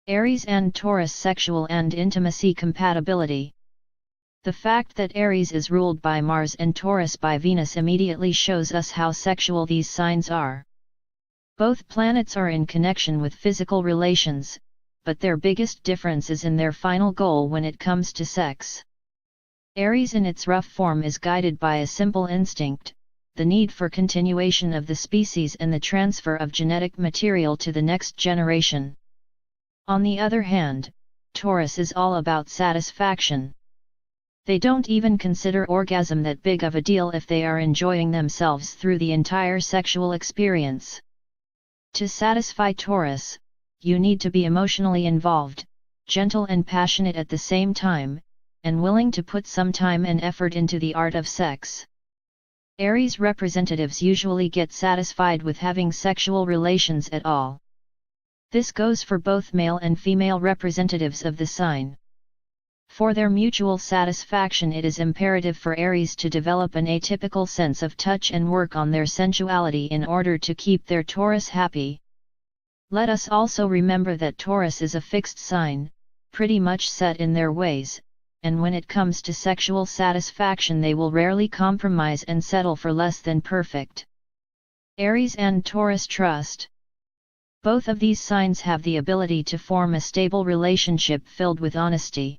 Aries and Taurus sexual and intimacy compatibility. The fact that Aries is ruled by Mars and Taurus by Venus immediately shows us how sexual these signs are. Both planets are in connection with physical relations, but their biggest difference is in their final goal when it comes to sex. Aries in its rough form is guided by a simple instinct, the need for continuation of the species and the transfer of genetic material to the next generation. On the other hand, Taurus is all about satisfaction. They don't even consider orgasm that big of a deal if they are enjoying themselves through the entire sexual experience. To satisfy Taurus, you need to be emotionally involved, gentle and passionate at the same time, and willing to put some time and effort into the art of sex. Aries representatives usually get satisfied with having sexual relations at all. This goes for both male and female representatives of the sign. For their mutual satisfaction, it is imperative for Aries to develop an atypical sense of touch and work on their sensuality in order to keep their Taurus happy. Let us also remember that Taurus is a fixed sign, pretty much set in their ways, and when it comes to sexual satisfaction they will rarely compromise and settle for less than perfect. Aries and Taurus trust. Both of these signs have the ability to form a stable relationship filled with honesty.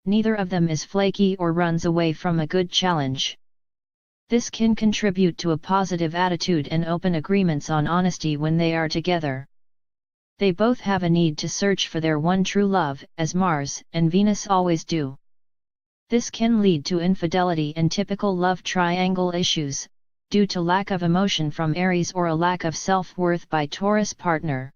Neither of them is flaky or runs away from a good challenge. This can contribute to a positive attitude and open agreements on honesty when they are together. They both have a need to search for their one true love, as Mars and Venus always do. This can lead to infidelity and typical love triangle issues, due to lack of emotion from Aries or a lack of self-worth by Taurus partner.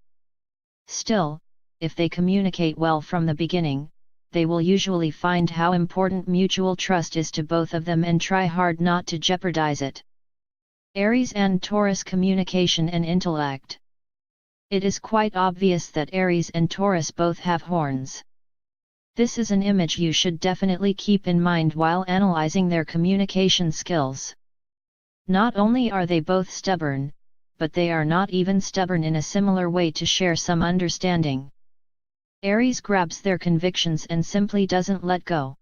Still, if they communicate well from the beginning, they will usually find how important mutual trust is to both of them and try hard not to jeopardize it. Aries and Taurus communication and intellect. It is quite obvious that Aries and Taurus both have horns. This is an image you should definitely keep in mind while analyzing their communication skills. Not only are they both stubborn, but they are not even stubborn in a similar way to share some understanding. Aries grabs their convictions and simply doesn't let go.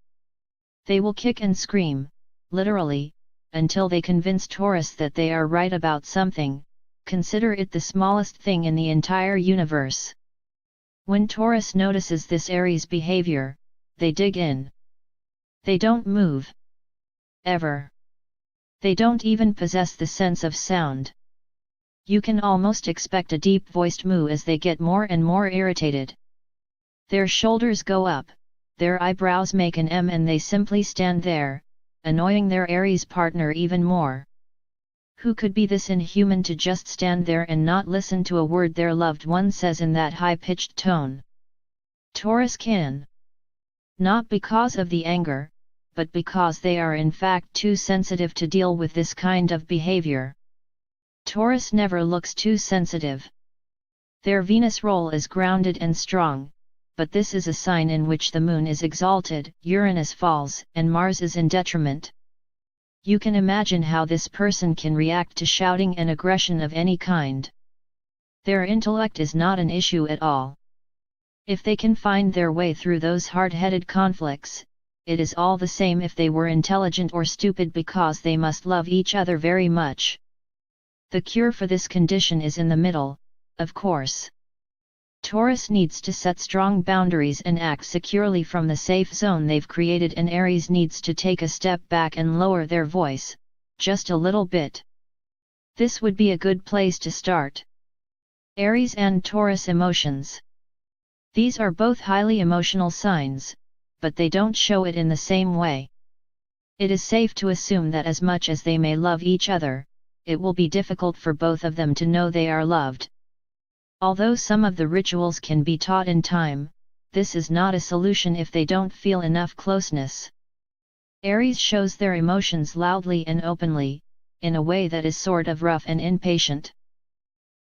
They will kick and scream, literally, until they convince Taurus that they are right about something, consider it the smallest thing in the entire universe. When Taurus notices this Aries behavior, they dig in. They don't move. Ever. They don't even possess the sense of sound. You can almost expect a deep-voiced moo as they get more and more irritated. Their shoulders go up, their eyebrows make an M and they simply stand there, annoying their Aries partner even more. Who could be this inhuman to just stand there and not listen to a word their loved one says in that high-pitched tone? Taurus can. Not because of the anger, but because they are in fact too sensitive to deal with this kind of behavior. Taurus never looks too sensitive. Their Venus role is grounded and strong, but this is a sign in which the Moon is exalted, Uranus falls, and Mars is in detriment. You can imagine how this person can react to shouting and aggression of any kind. Their intellect is not an issue at all. If they can find their way through those hard-headed conflicts, it is all the same if they were intelligent or stupid because they must love each other very much. The cure for this condition is in the middle, of course. Taurus needs to set strong boundaries and act securely from the safe zone they've created, and Aries needs to take a step back and lower their voice, just a little bit. This would be a good place to start. Aries and Taurus emotions. These are both highly emotional signs, but they don't show it in the same way. It is safe to assume that as much as they may love each other, it will be difficult for both of them to know they are loved. Although some of the rituals can be taught in time, this is not a solution if they don't feel enough closeness. Aries shows their emotions loudly and openly, in a way that is sort of rough and impatient.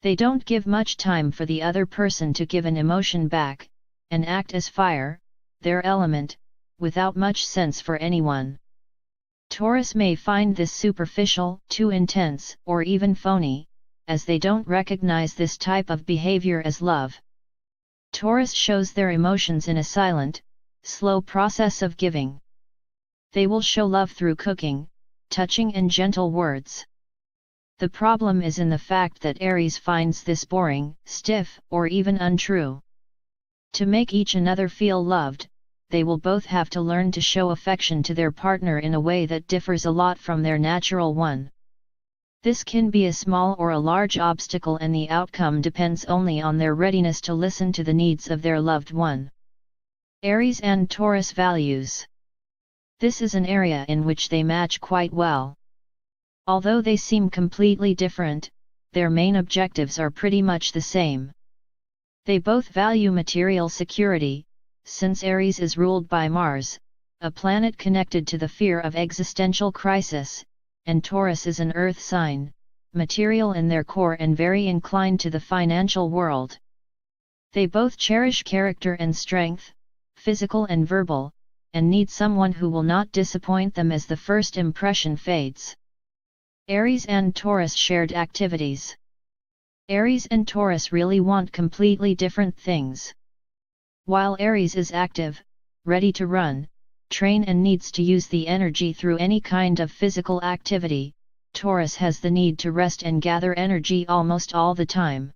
They don't give much time for the other person to give an emotion back, and act as fire, their element, without much sense for anyone. Taurus may find this superficial, too intense, or even phony, as they don't recognize this type of behavior as love. Taurus shows their emotions in a silent, slow process of giving. They will show love through cooking, touching and gentle words. The problem is in the fact that Aries finds this boring, stiff, or even untrue. To make each another feel loved, they will both have to learn to show affection to their partner in a way that differs a lot from their natural one. This can be a small or a large obstacle, and the outcome depends only on their readiness to listen to the needs of their loved one. Aries and Taurus values. This is an area in which they match quite well. Although they seem completely different, their main objectives are pretty much the same. They both value material security, since Aries is ruled by Mars, a planet connected to the fear of existential crisis, and Taurus is an earth sign, material in their core and very inclined to the financial world. They both cherish character and strength, physical and verbal, and need someone who will not disappoint them as the first impression fades. Aries and Taurus shared activities. Aries and Taurus really want completely different things. While Aries is active, ready to run, train and needs to use the energy through any kind of physical activity, Taurus has the need to rest and gather energy almost all the time.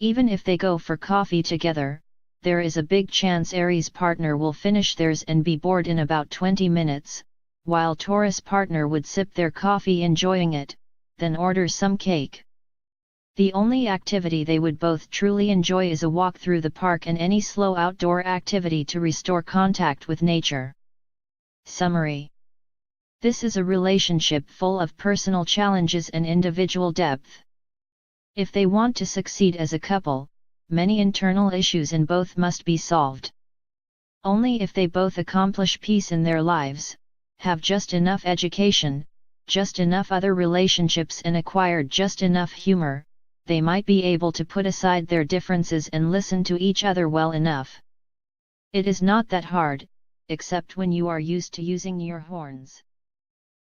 Even if they go for coffee together, there is a big chance Aries partner will finish theirs and be bored in about 20 minutes, while Taurus partner would sip their coffee enjoying it, then order some cake. The only activity they would both truly enjoy is a walk through the park and any slow outdoor activity to restore contact with nature. Summary. This is a relationship full of personal challenges and individual depth. If they want to succeed as a couple, many internal issues in both must be solved. Only if they both accomplish peace in their lives, have just enough education, just enough other relationships and acquired just enough humor, they might be able to put aside their differences and listen to each other well enough. It is not that hard, except when you are used to using your horns.